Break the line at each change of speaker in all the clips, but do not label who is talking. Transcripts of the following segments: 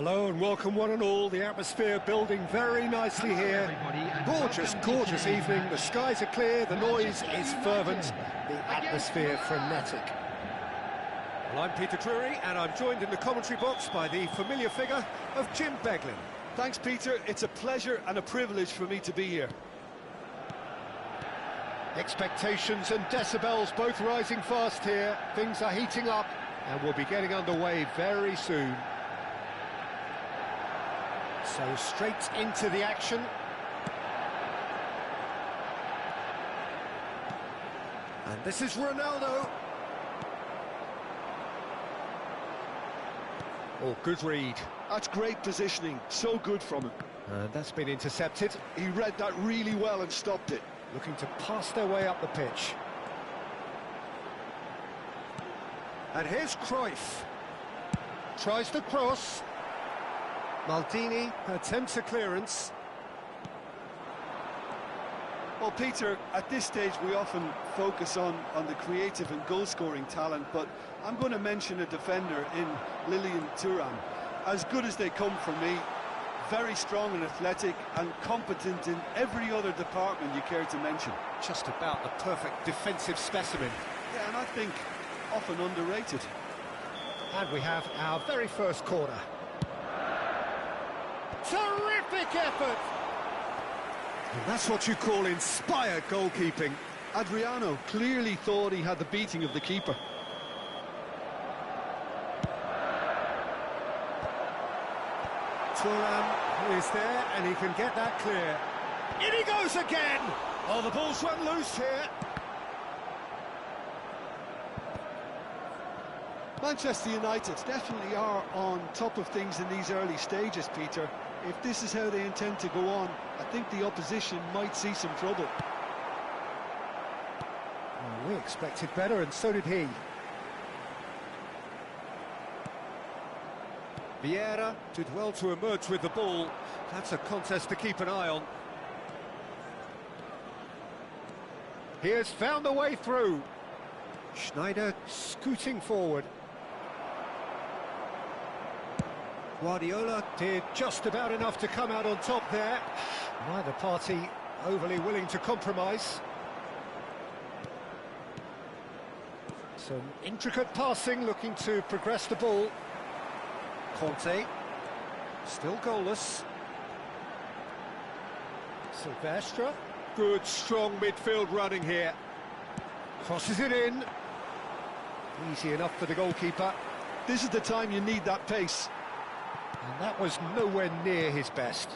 Hello and welcome one and all. The atmosphere building very nicely here. Gorgeous, gorgeous evening. The skies are clear, the noise is fervent, the atmosphere frenetic. Well, I'm Peter Drury and I'm joined in the commentary box by the familiar figure of Jim Beglin.
Thanks, Peter. It's a pleasure and a privilege for me to be here.
Expectations and decibels both rising fast here. Things are heating up and we'll be getting underway very soon. So straight into the action. And this is Ronaldo. Oh, good read.
That's great positioning, so good from him.
And that's been intercepted.
He read that really well and stopped it.
Looking to pass their way up the pitch. And here's Cruyff. Tries the cross. Maldini attempts a clearance.
Well, Peter, at this stage we often focus on the creative and goal-scoring talent, but I'm going to mention a defender in Lilian Thuram. As good as they come for me, very strong and athletic and competent in every other department you care to mention.
Just about the perfect defensive specimen.
Yeah, and I think often underrated.
And we have our very first corner. Terrific effort! And that's what you call inspired goalkeeping.
Adriano clearly thought he had the beating of the keeper.
Thuram is there and he can get that clear. In he goes again! Oh, the ball's run loose here.
Manchester United definitely are on top of things in these early stages, Peter. If this is how they intend to go on, I think the opposition might see some trouble.
Well, we expected better, and so did he. Vieira did well to emerge with the ball. That's a contest to keep an eye on. He has found the way through. Schneider scooting forward. Guardiola did just about enough to come out on top there. Neither party overly willing to compromise. Some intricate passing, looking to progress the ball. Conte, still goalless. Silvestre, good strong midfield running here. Crosses it in. Easy enough for the goalkeeper.
This is the time you need that pace.
And that was nowhere near his best.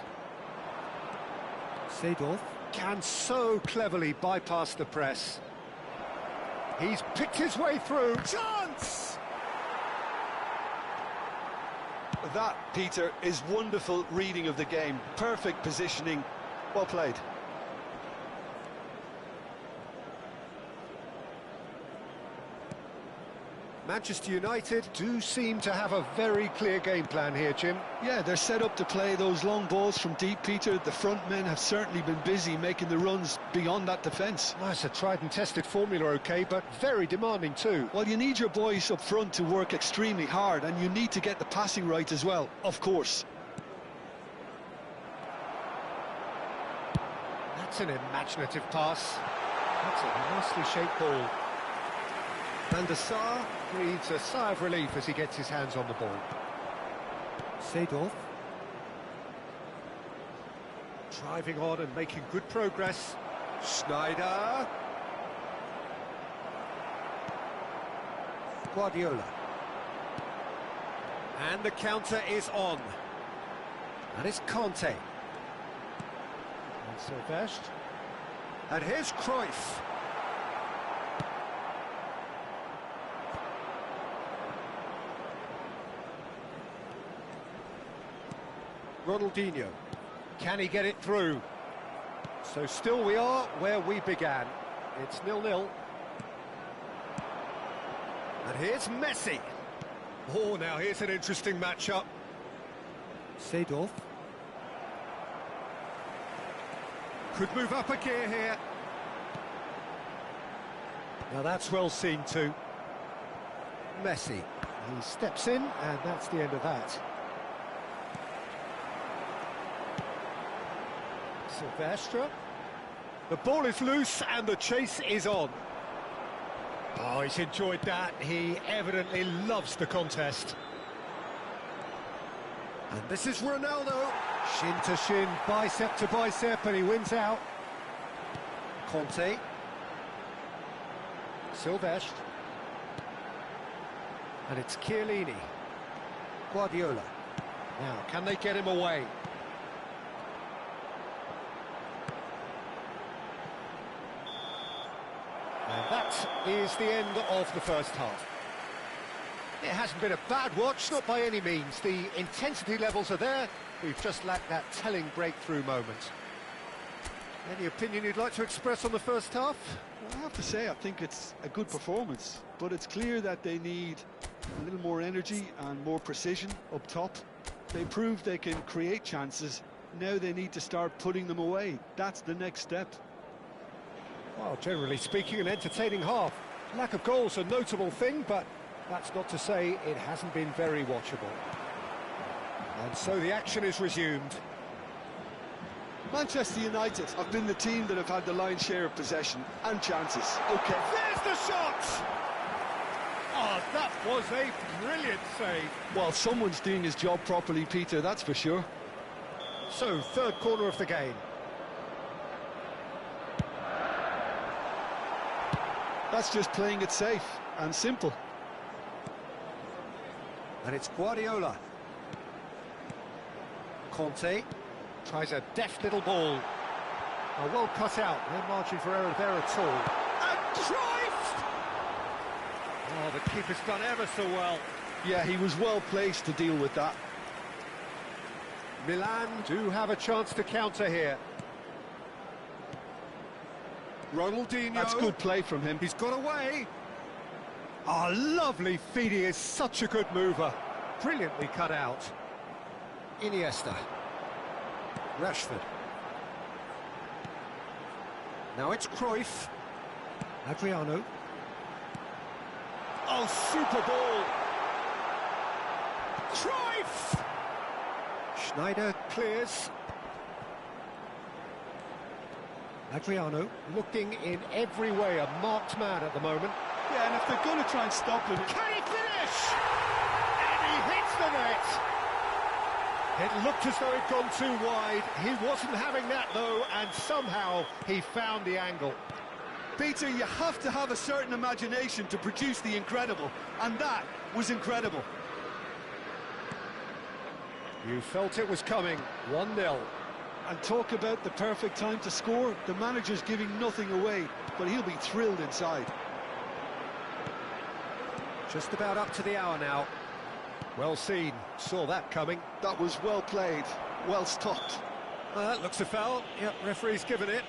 Seedorf can so cleverly bypass the press. He's picked his way through. Chance!
That, Peter, is wonderful reading of the game. Perfect positioning. Well played.
Manchester United do seem to have a very clear game plan here, Jim.
Yeah, they're set up to play those long balls from deep, Peter. The front men have certainly been busy making the runs beyond that defence.
Well, it's a tried and tested formula, OK, but very demanding too.
Well, you need your boys up front to work extremely hard, and you need to get the passing right as well, of course.
That's an imaginative pass. That's a nicely shaped ball. Van der Sar breathes a sigh of relief as he gets his hands on the ball. Seedorf. Driving on and making good progress. Schneider. Guardiola. And the counter is on. And it's Conte. And Silvestre. And here's Cruyff. Ronaldinho, can he get it through? So still we are where we began. It's 0-0. And here's Messi. Oh, now here's an interesting matchup. Seedorf. Could move up a gear here. Now that's well seen too. Messi. He steps in, and that's the end of that. Silvestre. The ball is loose and the chase is on. Oh, he's enjoyed that. He evidently loves the contest. And this is Ronaldo. Shin to shin, bicep to bicep, and he wins out. Conte. Silvestre. And it's Chiellini. Guardiola. Now, can they get him away? And that is the end of the first half. It hasn't been a bad watch, not by any means. The intensity levels are there. We've just lacked that telling breakthrough moment. Any opinion you'd like to express on the first half?
Well, I have to say, I think it's a good performance, but it's clear that they need a little more energy and more precision up top. They proved they can create chances. Now they need to start putting them away. That's the next step.
Well, generally speaking, an entertaining half. Lack of goals a notable thing, but that's not to say it hasn't been very watchable. And so the action is resumed.
Manchester United have been the team that have had the lion's share of possession and chances.
Okay, there's the shot! Oh, that was a brilliant save.
Well, someone's doing his job properly, Peter, that's for sure.
So, third corner of the game.
That's just playing it safe and simple.
And it's Guardiola. Conte tries a deft little ball. Oh, well cut out, no margin for error there at all. And Cruyff! Oh, the keeper's done ever so well.
Yeah, he was well placed to deal with that.
Milan do have a chance to counter here. Ronaldinho.
That's good play from him.
He's got away. Oh, lovely feed. He is such a good mover. Brilliantly cut out. Iniesta. Rashford. Now it's Cruyff. Adriano. Oh, super ball. Cruyff! Schneider clears. Adriano looking in every way a marked man at the moment.
Yeah, and if they're going to try and stop him...
Can he finish? And he hits the net! It looked as though it'd gone too wide. He wasn't having that, though, and somehow he found the angle.
Peter, you have to have a certain imagination to produce the incredible, and that was incredible.
You felt it was coming. 1-0.
And talk about the perfect time to score. The manager's giving nothing away, but he'll be thrilled inside.
Just about up to the hour now. Well seen. Saw that coming.
That was well played. Well stopped.
That looks a foul. Yep, referee's given it.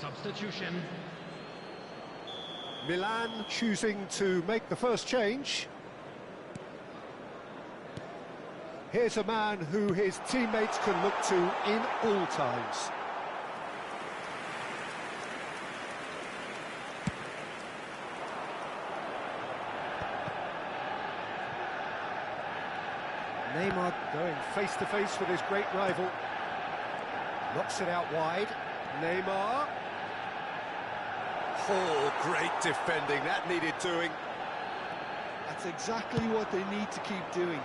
Substitution.
Milan choosing to make the first change. Here's a man who his teammates can look to in all times. Neymar going face-to-face with his great rival. Knocks it out wide. Neymar. Oh, great defending. That needed doing.
That's exactly what they need to keep doing.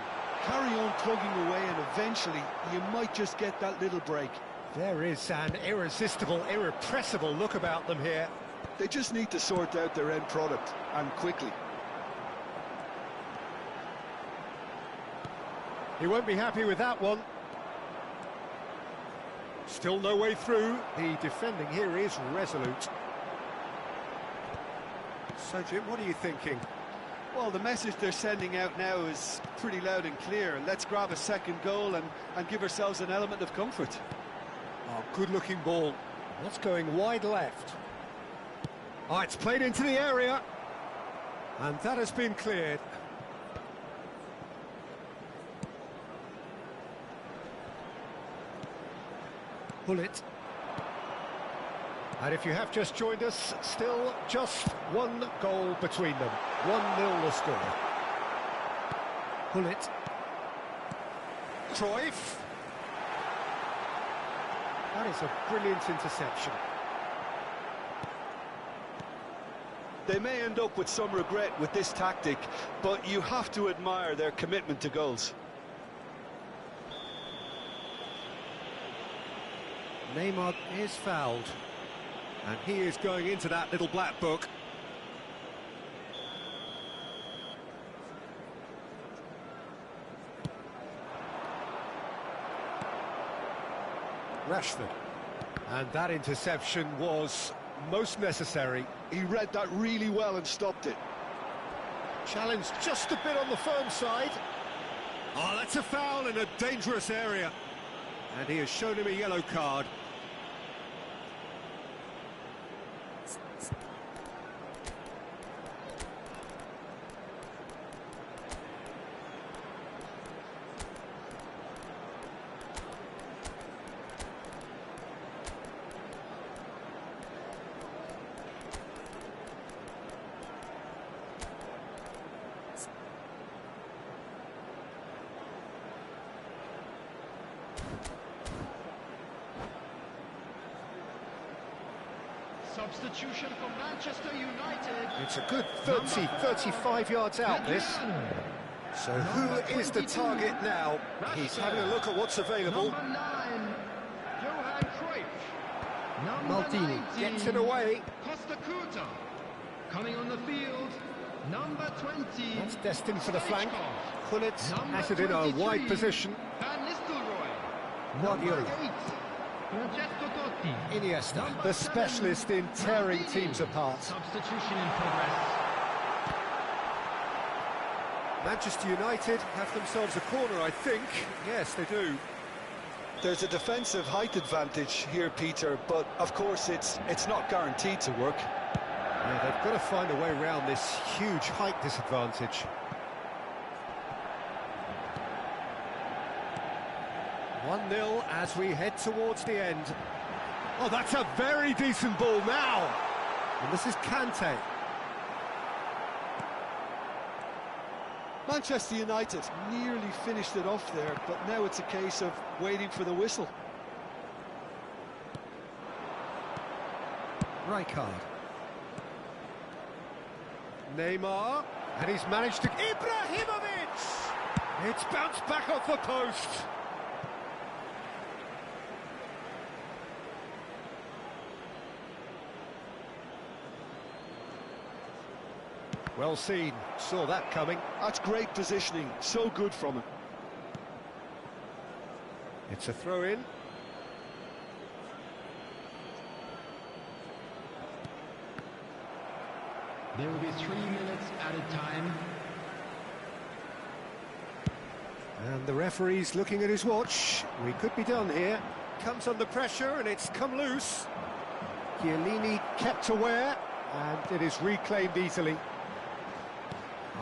Carry on plugging away and eventually you might just get that little break.
There is an irresistible, irrepressible look about them here.
They just need to sort out their end product, and quickly.
He won't be happy with that one. Still no way through. The defending here is resolute. So, Jim, what are you thinking?
Well, the message they're sending out now is pretty loud and clear. Let's grab a second goal and give ourselves an element of comfort.
Oh, good-looking ball. That's going wide left. Oh, it's played into the area. And that has been cleared. Pull it. And if you have just joined us, still just one goal between them. 1-0 the score. Pull it. Cruyff. That is a brilliant interception.
They may end up with some regret with this tactic, but you have to admire their commitment to goals.
Neymar is fouled. And he is going into that little black book. Rashford. And that interception was most necessary.
He read that really well and stopped it.
Challenged just a bit on the firm side. Oh, that's a foul in a dangerous area. And he has shown him a yellow card.
Substitution for Manchester United.
It's a good 35 yards out, this. So who is the target now? He's having a look at what's available.
Number 9, Johan Cruyff. Number
Maldini
19,
gets it away.
Costa Curta. Coming on the field, number 20.
That's destined for the flank. Gullit
Number
has it in a
23,
wide position.
Van Nistelrooy.
Guardiola.
Number 8, Francesco Totti.
Iniesta,
Number
the
7,
specialist in tearing
Maldini.
teams apart.
Substitution in progress.
Manchester United have themselves a corner, I think. Yes, they do.
There's a defensive height advantage here, Peter, but of course it's not guaranteed to work.
Yeah, they've got to find a way around this huge height disadvantage. 1-0 as we head towards the end. Oh, that's a very decent ball now. And this is Kante.
Manchester United nearly finished it off there, but now it's a case of waiting for the whistle.
Rijkaard. Neymar. And he's managed to... Ibrahimovic! It's bounced back off the post. Well seen, saw that coming.
That's great positioning, so good from him.
It's a throw-in.
There will be 3 minutes at a time.
And the referee's looking at his watch. We could be done here. Comes under pressure and it's come loose. Chiellini kept aware and it is reclaimed easily.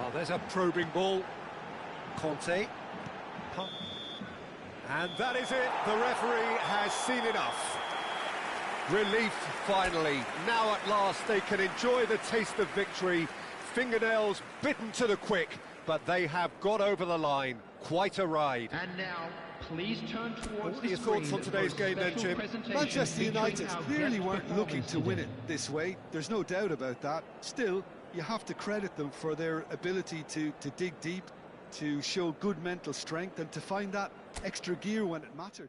Oh, there's a probing ball. Conte. And that is it. The referee has seen enough. Relief, finally. Now at last they can enjoy the taste of victory. Fingernails bitten to the quick, but they have got over the line. Quite a ride.
And now, please turn towards
What are your thoughts on today's game then, Jim?
Manchester United clearly weren't looking to win it this way. There's no doubt about that. Still, you have to credit them for their ability to dig deep, to show good mental strength and to find that extra gear when it mattered.